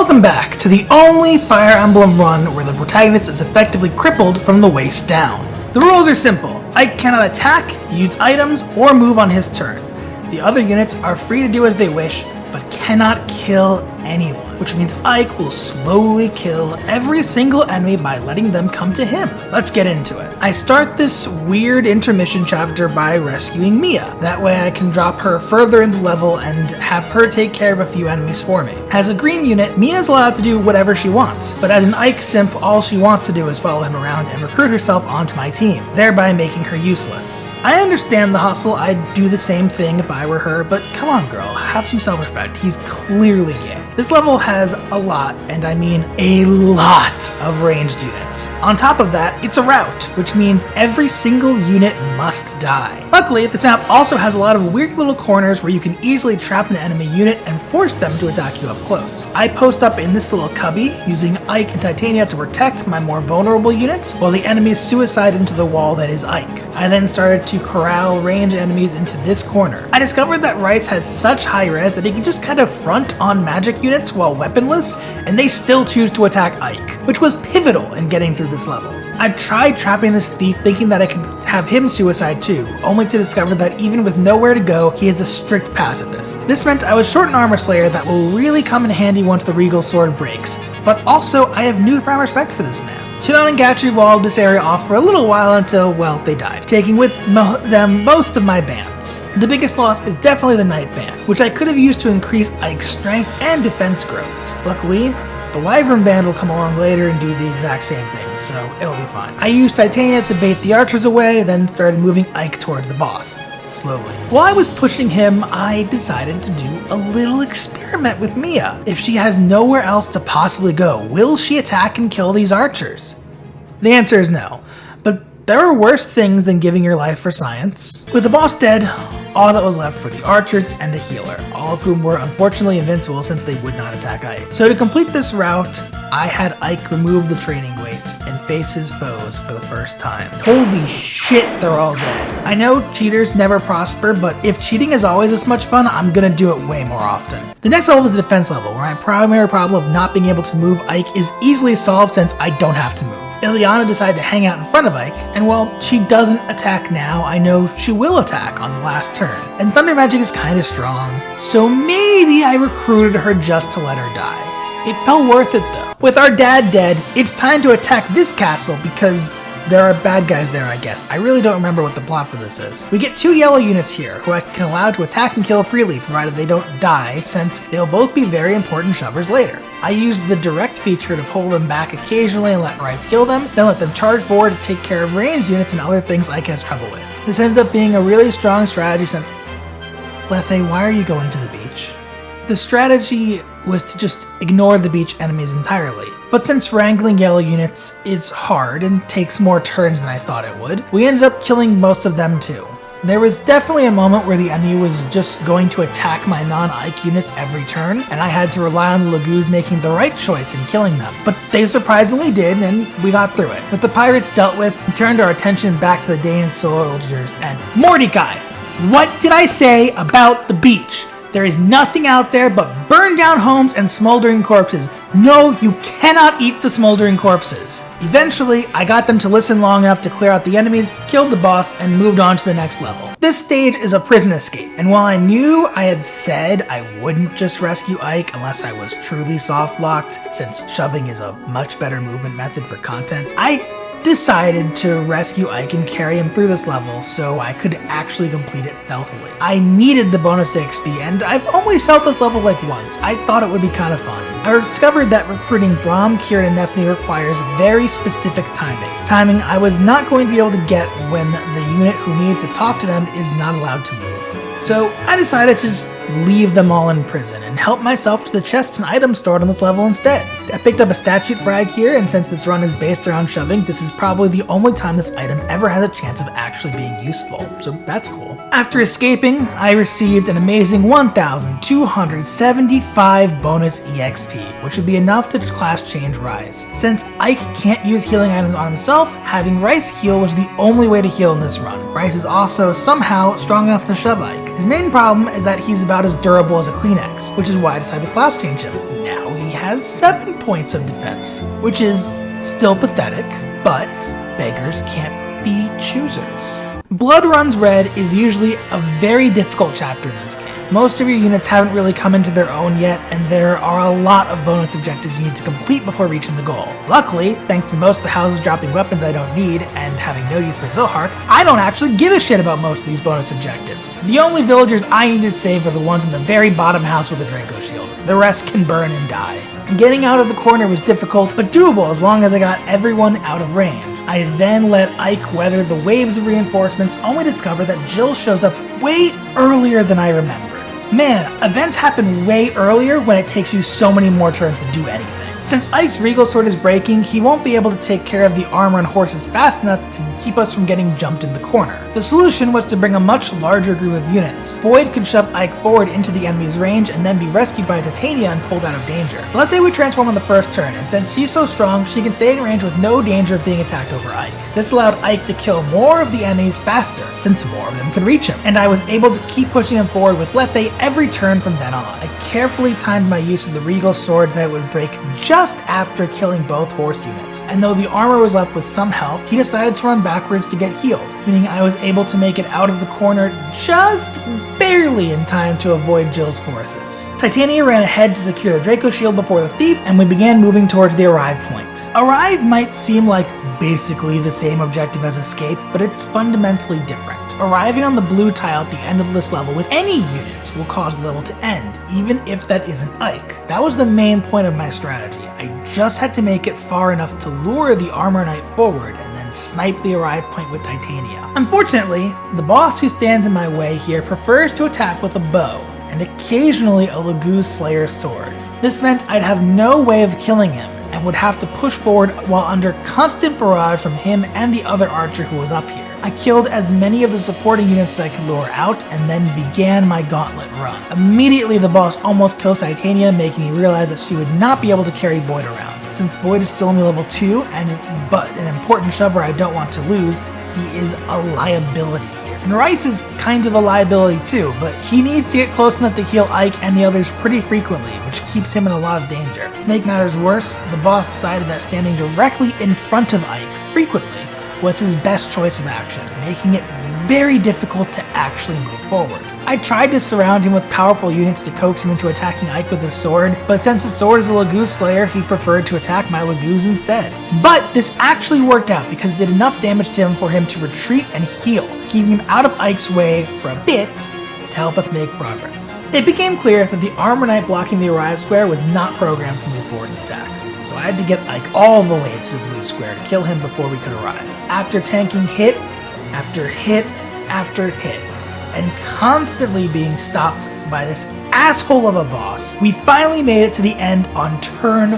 Welcome back to the only Fire Emblem run where the protagonist is effectively crippled from the waist down. The rules are simple. Ike cannot attack, use items, or move on his turn. The other units are free to do as they wish, but cannot kill anyone, which means Ike will slowly kill every single enemy by letting them come to him. Let's get into it. I start this weird intermission chapter by rescuing Mia. That way I can drop her further into level and have her take care of a few enemies for me. As a green unit, Mia's allowed to do whatever she wants, but as an Ike simp, all she wants to do is follow him around and recruit herself onto my team, thereby making her useless. I understand the hustle, I'd do the same thing if I were her, but come on girl, have some self-respect, he's clearly gay. This level has a lot, and I mean a lot of ranged units. On top of that, it's a rout, which means every single unit must die. Luckily, this map also has a lot of weird little corners where you can easily trap an enemy unit and force them to attack you up close. I post up in this little cubby, using Ike and Titania to protect my more vulnerable units, while the enemies suicide into the wall that is Ike. I then started to corral ranged enemies into this corner. I discovered that Rice has such high res that he can just kind of front on magic units while weaponless, and they still choose to attack Ike, which was pivotal in getting through this level. I tried trapping this thief thinking that I could have him suicide too, only to discover that even with nowhere to go, he is a strict pacifist. This meant I was short an armor slayer that will really come in handy once the regal sword breaks, but also I have newfound respect for this man. Shinon and Gatry walled this area off for a little while until, well, they died, taking with them most of my bands. The biggest loss is definitely the Knight band, which I could have used to increase Ike's strength and defense growths. Luckily, the Wyvern band will come along later and do the exact same thing, so it'll be fine. I used Titania to bait the archers away, then started moving Ike towards the boss. Slowly. While I was pushing him, I decided to do a little experiment with Mia. If she has nowhere else to possibly go, will she attack and kill these archers? The answer is no, but there are worse things than giving your life for science. With the boss dead, all that was left were the archers and a healer, all of whom were unfortunately invincible since they would not attack Ike. So to complete this route, I had Ike remove the training weights and face his foes for the first time. Holy shit, they're all dead. I know cheaters never prosper, but if cheating is always this much fun, I'm gonna do it way more often. The next level is the defense level, where my primary problem of not being able to move Ike is easily solved since I don't have to move. Ileana decided to hang out in front of Ike, and while she doesn't attack now, I know she will attack on the last turn. And Thunder Magic is kinda strong, so maybe I recruited her just to let her die. It felt worth it though. With our dad dead, it's time to attack this castle because there are bad guys there, I guess. I really don't remember what the plot for this is. We get 2 yellow units here, who I can allow to attack and kill freely, provided they don't die, since they'll both be very important shovers later. I used the direct feature to pull them back occasionally and let Rice kill them, then let them charge forward to take care of ranged units and other things Ike has trouble with. This ended up being a really strong strategy since... Lethe, why are you going to the beach? The strategy was to just ignore the beach enemies entirely. But since wrangling yellow units is hard and takes more turns than I thought it would, we ended up killing most of them too. There was definitely a moment where the enemy was just going to attack my non-Ike units every turn, and I had to rely on the Lagoos making the right choice in killing them. But they surprisingly did, and we got through it. With the pirates dealt with, we turned our attention back to the Dane soldiers and Mordecai! What did I say about the beach? There is nothing out there but burned down homes and smoldering corpses. No, you cannot eat the smoldering corpses. Eventually, I got them to listen long enough to clear out the enemies, killed the boss, and moved on to the next level. This stage is a prison escape, and while I knew I had said I wouldn't just rescue Ike unless I was truly soft-locked, since shoving is a much better movement method for content, I decided to rescue Ike and carry him through this level so I could actually complete it stealthily. I needed the bonus XP, and I've only stealthed this level like once. I thought it would be kind of fun. I discovered that recruiting Braum, Kieran, and Nephne requires very specific timing. Timing I was not going to be able to get when the unit who needs to talk to them is not allowed to move. So I decided to just leave them all in prison and help myself to the chests and items stored on this level instead. I picked up a statute frag here, and since this run is based around shoving, this is probably the only time this item ever has a chance of actually being useful, so that's cool. After escaping, I received an amazing 1,275 bonus EXP, which would be enough to class change Rise. Since Ike can't use healing items on himself, having Rice heal was the only way to heal in this run. Rice is also somehow strong enough to shove Ike. His main problem is that he's about as durable as a Kleenex, which is why I decided to class change him. Now he has 7 points of defense, which is still pathetic, but beggars can't be choosers. Blood Runs Red is usually a very difficult chapter in this game. Most of your units haven't really come into their own yet, and there are a lot of bonus objectives you need to complete before reaching the goal. Luckily, thanks to most of the houses dropping weapons I don't need, and having no use for Zilhark, I don't actually give a shit about most of these bonus objectives. The only villagers I need to save are the ones in the very bottom house with a Draco shield. The rest can burn and die. Getting out of the corner was difficult, but doable as long as I got everyone out of range. I then let Ike weather the waves of reinforcements, only to discover that Jill shows up way earlier than I remembered. Man, events happen way earlier when it takes you so many more turns to do anything. Since Ike's Regal Sword is breaking, he won't be able to take care of the armor and horses fast enough to keep us from getting jumped in the corner. The solution was to bring a much larger group of units. Boyd could shove Ike forward into the enemy's range and then be rescued by Titania and pulled out of danger. Lethe would transform on the first turn, and since she's so strong, she can stay in range with no danger of being attacked over Ike. This allowed Ike to kill more of the enemies faster, since more of them could reach him, and I was able to keep pushing him forward with Lethe every turn from then on. I carefully timed my use of the Regal Sword that it would break just after killing both horse units, and though the armor was left with some health, he decided to run backwards to get healed, meaning I was able to make it out of the corner just barely in time to avoid Jill's forces. Titania ran ahead to secure the Draco shield before the thief, and we began moving towards the arrive point. Arrive might seem like basically the same objective as escape, but it's fundamentally different. Arriving on the blue tile at the end of this level with any unit will cause the level to end, even if that isn't Ike. That was the main point of my strategy. I just had to make it far enough to lure the armor knight forward and then snipe the arrive point with Titania. Unfortunately, the boss who stands in my way here prefers to attack with a bow, and occasionally a Laguz Slayer's sword. This meant I'd have no way of killing him, and would have to push forward while under constant barrage from him and the other archer who was up here. I killed as many of the supporting units as I could lure out, and then began my gauntlet run. Immediately the boss almost kills Titania, making me realize that she would not be able to carry Boyd around. Since Boyd is still only level 2, but an important shover I don't want to lose, he is a liability here. And Rice is kind of a liability too, but he needs to get close enough to heal Ike and the others pretty frequently, which keeps him in a lot of danger. To make matters worse, the boss decided that standing directly in front of Ike frequently was his best choice of action, making it very difficult to actually move forward. I tried to surround him with powerful units to coax him into attacking Ike with his sword, but since his sword is a Laguz Slayer, he preferred to attack my Laguz instead. But this actually worked out because it did enough damage to him for him to retreat and heal, keeping him out of Ike's way for a bit to help us make progress. It became clear that the armor knight blocking the arrive square was not programmed to move forward and attack, so I had to get Ike all the way to the blue square to kill him before we could arrive. After tanking hit after hit after hit, and constantly being stopped by this asshole of a boss, we finally made it to the end on turn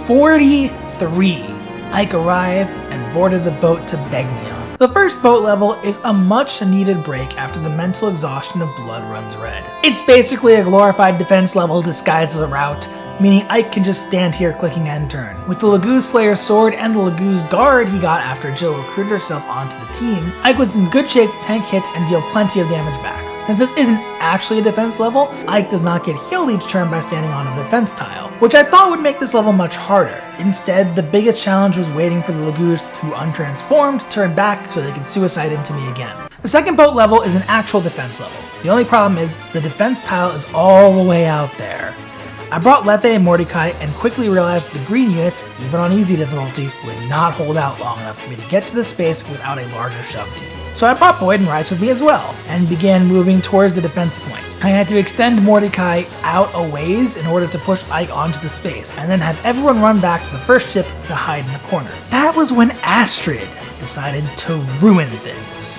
43. Ike arrived and boarded the boat to Begnion. The first boat level is a much needed break after the mental exhaustion of Blood Runs Red. It's basically a glorified defense level disguised as a route, meaning Ike can just stand here clicking end turn. With the Laguz Slayer's sword and the Laguz guard he got after Jill recruited herself onto the team, Ike was in good shape to tank hits and deal plenty of damage back. Since this isn't actually a defense level, Ike does not get healed each turn by standing on a defense tile, which I thought would make this level much harder. Instead, the biggest challenge was waiting for the Laguz to untransform to turn back so they could suicide into me again. The second boat level is an actual defense level. The only problem is the defense tile is all the way out there. I brought Lethe and Mordecai and quickly realized the green units, even on easy difficulty, would not hold out long enough for me to get to the space without a larger shove team. So I brought Boyd and Rice with me as well, and began moving towards the defense point. I had to extend Mordecai out a ways in order to push Ike onto the space, and then have everyone run back to the first ship to hide in a corner. That was when Astrid decided to ruin things.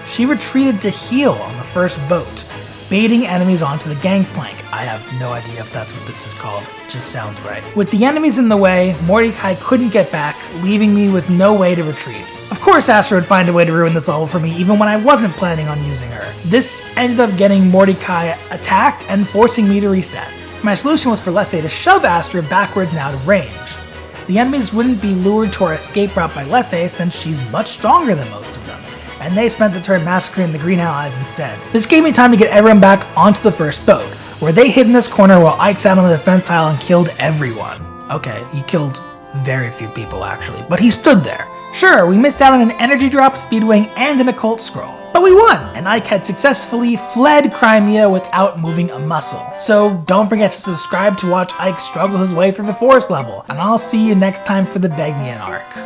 She retreated to heal on the first boat, baiting enemies onto the gangplank. I have no idea if that's what this is called, it just sounds right. With the enemies in the way, Mordecai couldn't get back, leaving me with no way to retreat. Of course Astra would find a way to ruin this level for me even when I wasn't planning on using her. This ended up getting Mordecai attacked and forcing me to reset. My solution was for Lethe to shove Astra backwards and out of range. The enemies wouldn't be lured to our escape route by Lethe since she's much stronger than most of them, and they spent the turn massacring the green allies instead. This gave me time to get everyone back onto the first boat. where they hid in this corner while Ike sat on the defense tile and killed everyone. Okay, he killed very few people actually, but he stood there. Sure, we missed out on an energy drop, speedwing, and an occult scroll. But we won, and Ike had successfully fled Crimea without moving a muscle. So don't forget to subscribe to watch Ike struggle his way through the forest level, and I'll see you next time for the Begnian arc.